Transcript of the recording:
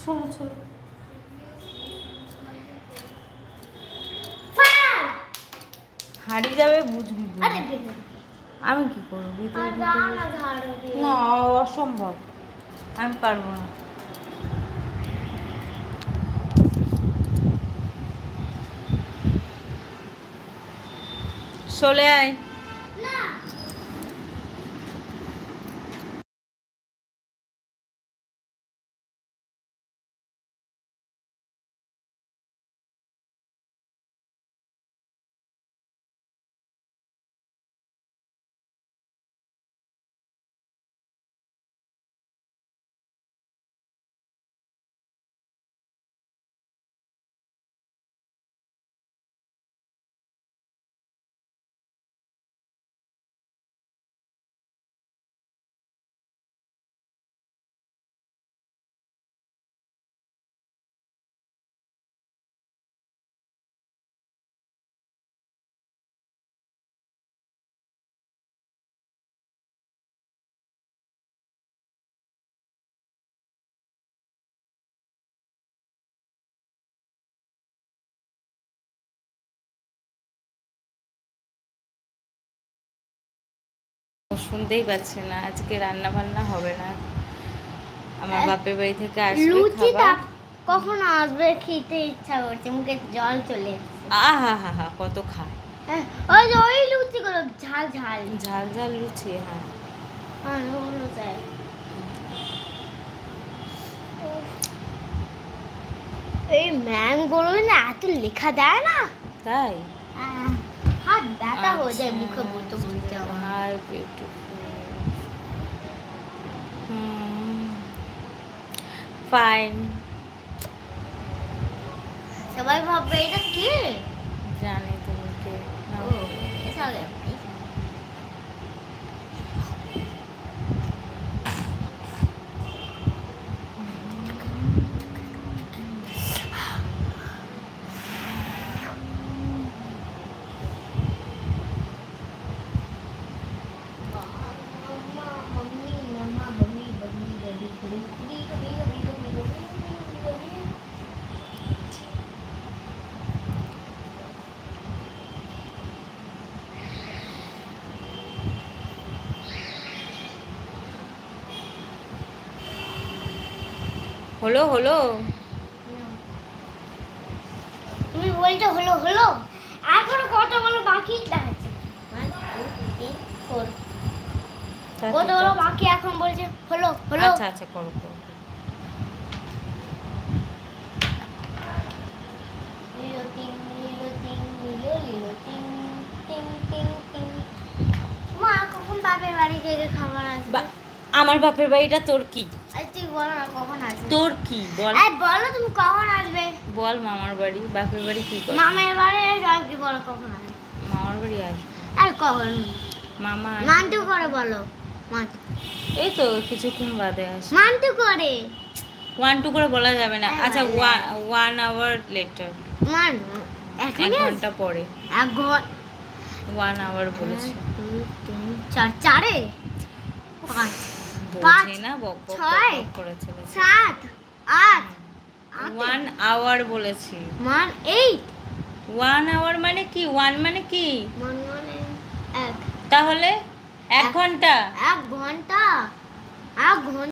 চলো চলো হারিয়ে যাবে বুঝবি আমি কি করবো ভিতরে না অসম্ভব আমি পারবো না চলে আয় শুনতেই পাচ্ছি না আজকে রান্না বান্না হবে না আমার বাপের বাড়ি থেকে আসবে খাবার কখন আসবে খেতে ইচ্ছা করছে মুখে জল চলে আহা হা হা কত খায় ওই যে ওই লুচি গুলো ঝাল ঝাল ঝাল ঝাল লুচি হ্যাঁ ওগুলো চাই এই ম্যাঙ্গোর না এত লেখা দেয় না তাই হাত ব্যথা হয়ে যায় মুখে বলতে বলতে হাই বিউটিফুল ফাইন সবাই ভাববে এটা কে জানি তুমি কে হলো হলো তুমি বলছো হলো হলো এখনো কতগুলো বাকি আছে কতগুলো বাকি এখন বলছে হলো হলো আচ্ছা আচ্ছা করো করো মা কখন বাপের বাড়ি থেকে খাবার আসবে আমার বাপের বাড়িটা তোর কি তুই বলো না কখন আসবে তোর কি বল বলো তুমি কখন আসবে বল মামার বাড়ি বাপের বাড়ি কি করে মামার বাড়ি আসবে বলো কখন আসবে মামার বাড়ি আসবে আর কখন মামা মানটু করে বলো মানটু এই তো কিছুক্ষণ বাদে আসবে মানটু করে 1-2 করে বলা যাবে না আচ্ছা 1 আওয়ার লেটার মান 1 ঘন্টা পরে 1 আওয়ার বলেছি 4 চারে 5 বোঝে না বক বক 6 করেছে 7 8 1 আওয়ার বলেছি মান 8 1 আওয়ার মানে কি 1 মানে কি মান মানে 1 তাহলে 1 ঘন্টা 1 ঘন্টা 1 ঘন্টা